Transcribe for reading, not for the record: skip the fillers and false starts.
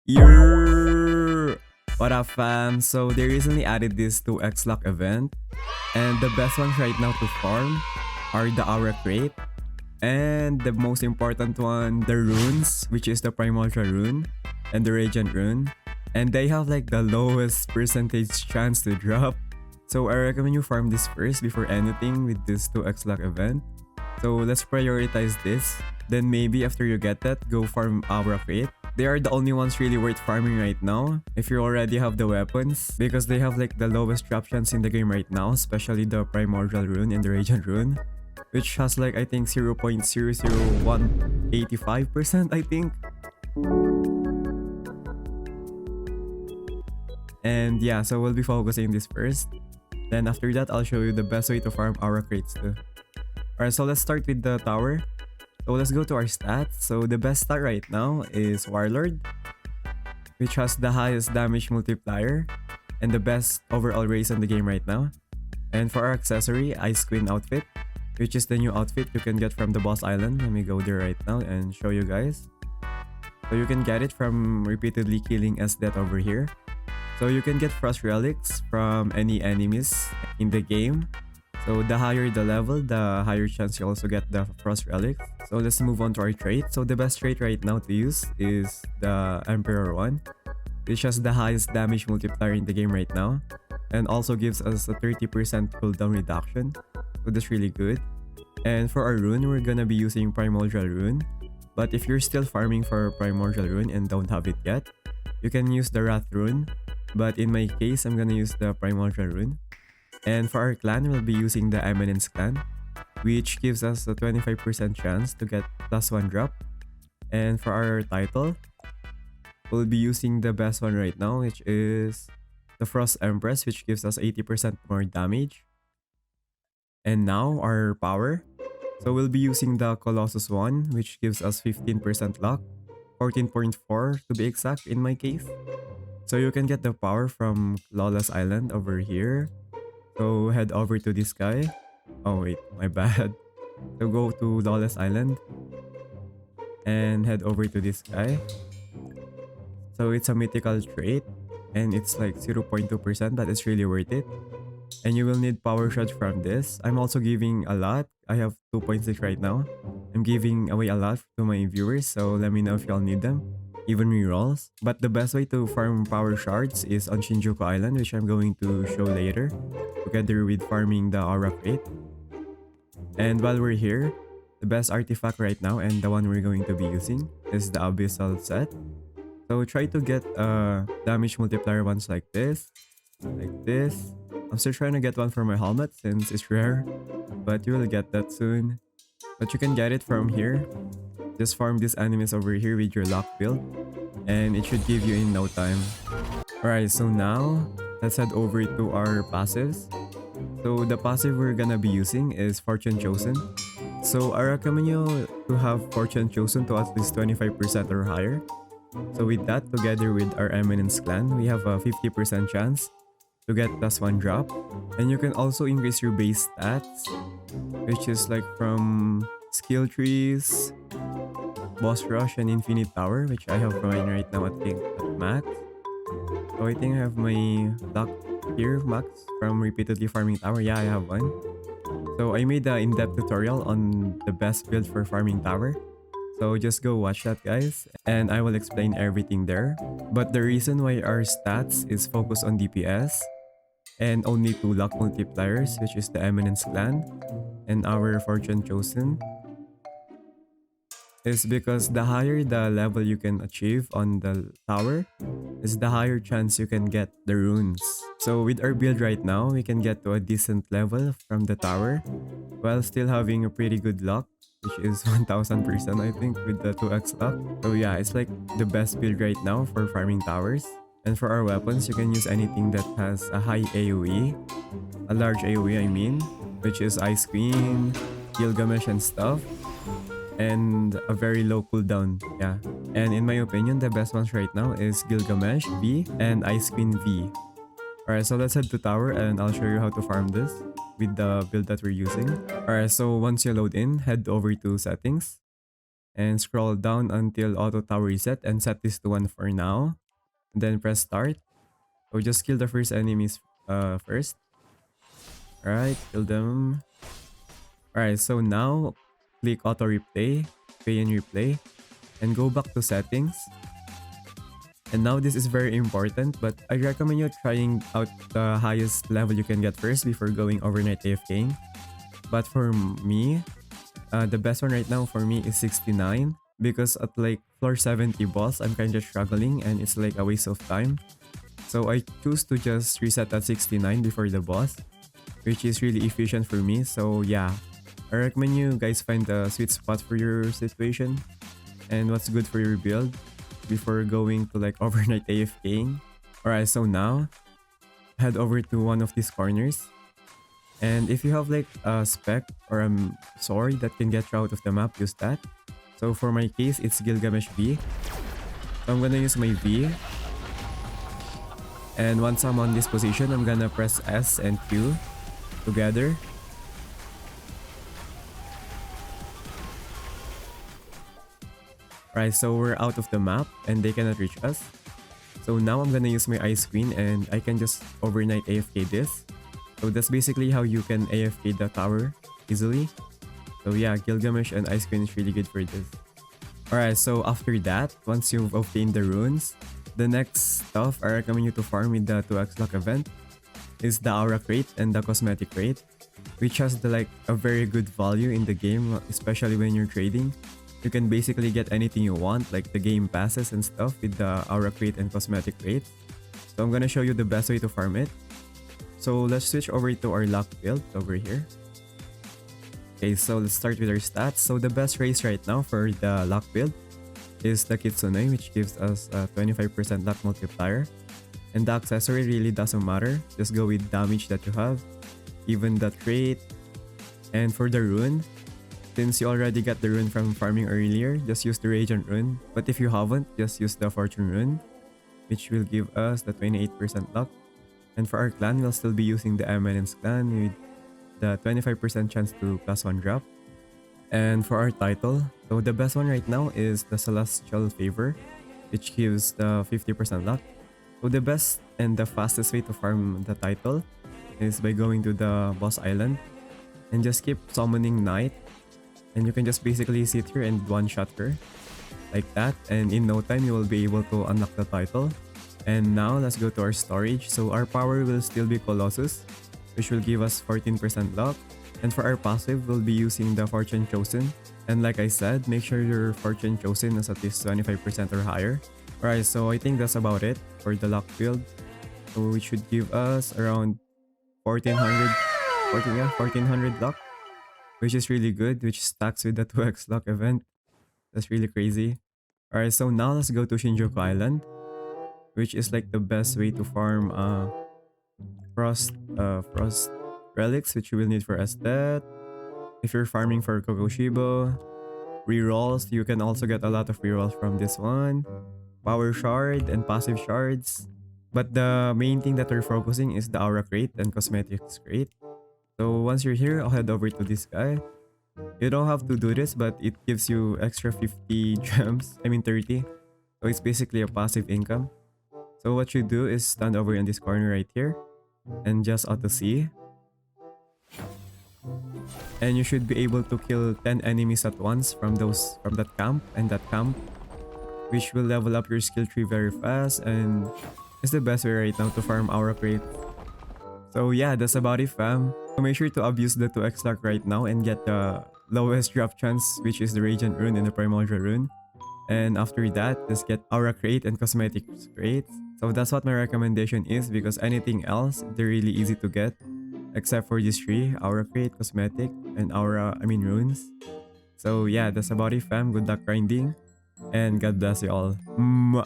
You're What up, fam? So they recently added this to X-Lock event, and the best ones right now to farm are the Aura Crate, and the most important one, the runes, which is the Primordial Rune and the Radiant Rune, and they have like the lowest percentage chance to drop. So I recommend you farm this first before anything with this 2x luck event. So let's prioritize this. Then maybe after you get that, go farm Aura Crate. They are the only ones really worth farming right now if you already have the weapons, because they have like the lowest drop chance in the game right now, especially the Primordial Rune and the Radiant Rune, which has like I think 0.00185% I think. And yeah, so we'll be focusing this first. Then after that, I'll show you the best way to farm Aura Crates too. Alright, so let's start with the tower. So let's go to our stats. So the best stat right now is Warlord, which has the highest damage multiplier and the best overall race in the game right now. And for our accessory, Ice Queen outfit, which is the new outfit you can get from the boss island. Let me go there right now and show you guys. So you can get it from repeatedly killing S-Death over here. So you can get Frost Relics from any enemies in the game. So the higher the level, the higher chance you also get the Frost Relics. So let's move on to our trait. So the best trait right now to use is the Emperor one, which has the highest damage multiplier in the game right now, and also gives us a 30% cooldown reduction. So that's really good. And for our rune, we're gonna be using Primordial Rune. But if you're still farming for Primordial Rune and don't have it yet, you can use the Wrath Rune. But in my case, I'm gonna use the Primordial Rune. And for our clan, we'll be using the Eminence clan, which gives us a 25% chance to get +1 drop. And for our title, we'll be using the best one right now, which is the Frost Empress, which gives us 80% more damage. And now our power. So we'll be using the Colossus one, which gives us 15% luck, 14.4 to be exact in my case. So you can get the power from Lawless Island over here. So head over to this guy. Oh wait, my bad. So go to Lawless Island and head over to this guy. So it's a mythical trait and it's like 0.2%, but it's really worth it. And you will need power shots from this. I'm also giving a lot. I have 2.6 right now. I'm giving away a lot to my viewers, so let me know if y'all need them. Even rerolls. But the best way to farm power shards is on Shinjuku Island, which I'm going to show later, together with farming the Aura Crate. And while we're here, the best artifact right now and the one we're going to be using is the Abyssal set. So try to get damage multiplier ones like this. I'm still trying to get one for my helmet since it's rare, but you will get that soon. But you can get it from here. Just farm these enemies over here with your lock build, and it should give you in no time. Alright, so now let's head over to our passives. So the passive we're gonna be using is Fortune Chosen. So I recommend you to have Fortune Chosen to at least 25% or higher. So with that, together with our Eminence clan, we have a 50% chance to get +1 drop. And you can also increase your base stats, which is like from skill trees, boss rush, and infinite tower, which I have mine right now at max. So I think I have my luck here max from repeatedly farming tower. Yeah, I have one. So I made an in-depth tutorial on the best build for farming tower. So just go watch that, guys, and I will explain everything there. But the reason why our stats is focused on DPS and only 2 luck multipliers, which is the Eminence clan and our Fortune Chosen, is because the higher the level you can achieve on the tower is the higher chance you can get the runes. So with our build right now, we can get to a decent level from the tower while still having a pretty good luck, which is 1000% I think with the 2x luck. So yeah, it's like the best build right now for farming towers. And for our weapons, you can use anything that has a high AoE, a large AoE I mean, which is Ice Queen, Gilgamesh and stuff, and a very low cooldown, yeah. And in my opinion, the best ones right now is Gilgamesh V and Ice Queen V. Alright, so let's head to tower and I'll show you how to farm this with the build that we're using. Alright, so once you load in, head over to settings. and scroll down until auto tower reset and set this to 1 for now. And then press start. So just kill the first enemies first. Alright, kill them. Alright, so now click auto replay, pay and replay, and go back to settings. And now this is very important, but I recommend you trying out the highest level you can get first before going overnight AFKing. But for me, the best one right now for me is 69 because at like floor 70 boss, I'm kind of struggling and it's like a waste of time. So I choose to just reset at 69 before the boss, which is really efficient for me. So yeah, I recommend you guys find the sweet spot for your situation and what's good for your build before going to like overnight AFKing. Alright, so now head over to one of these corners. And if you have like a spec or a sword that can get you out of the map, use that. So for my case, it's Gilgamesh V. So I'm gonna use my V. And once I'm on this position, I'm gonna press S and Q together. Right, so we're out of the map and they cannot reach us. So now I'm gonna use my Ice Queen and I can just overnight AFK this. So that's basically how you can AFK the tower easily. So yeah, Gilgamesh and Ice Queen is really good for this. Alright, so after that, once you've obtained the runes, the next stuff I recommend you to farm with the 2x luck event is the aura crate and the cosmetic crate, which has a very good value in the game, especially when you're trading. You can basically get anything you want, like the game passes and stuff with the aura crate and cosmetic crate. So I'm gonna show you the best way to farm it. So let's switch over to our luck build over here. Okay, so let's start with our stats. So the best race right now for the luck build is the Kitsune, which gives us a 25% luck multiplier. And the accessory really doesn't matter. Just go with damage that you have, even the trait. And for the rune, since you already got the rune from farming earlier, just use the Radiant Rune. But if you haven't, just use the Fortune Rune, which will give us the 28% luck. And for our clan, we'll still be using the Eminence clan with the 25% chance to +1 drop. And for our title, so the best one right now is the Celestial Favor, which gives the 50% luck. So the best and the fastest way to farm the title is by going to the boss island and just keep summoning Night. And you can just basically sit here and one-shot her like that. And in no time, you will be able to unlock the title. And now let's go to our storage. So our power will still be Colossus, which will give us 14% luck. And for our passive, we'll be using the Fortune Chosen. And like I said, make sure your Fortune Chosen is at least 25% or higher. Alright, so I think that's about it for the luck build. So it should give us around 1400 luck, which is really good, which stacks with the 2x luck event. That's really crazy. Alright, so now let's go to Shinjuku Island, which is like the best way to farm frost relics, which you will need for Estet. If you're farming for Kokoshibo, rerolls, you can also get a lot of rerolls from this one. Power shard and passive shards. But the main thing that we're focusing is the aura crate and cosmetics crate. So once you're here, I'll head over to this guy. You don't have to do this, but it gives you extra 50 gems. I mean 30. So it's basically a passive income. So what you do is stand over in this corner right here and just auto C. And you should be able to kill 10 enemies at once from that camp and that camp, which will level up your skill tree very fast and is the best way right now to farm aura crate. So yeah, that's about it, fam. So make sure to abuse the 2x luck right now and get the lowest drop chance, which is the Radiant Rune and the Primordial Rune. And after that, just get aura crate and cosmetics crate. So that's what my recommendation is, because anything else, they're really easy to get. Except for these three, aura crate, cosmetic, and runes. So yeah, that's about it, fam. Good luck grinding. And God bless you all. Mwah.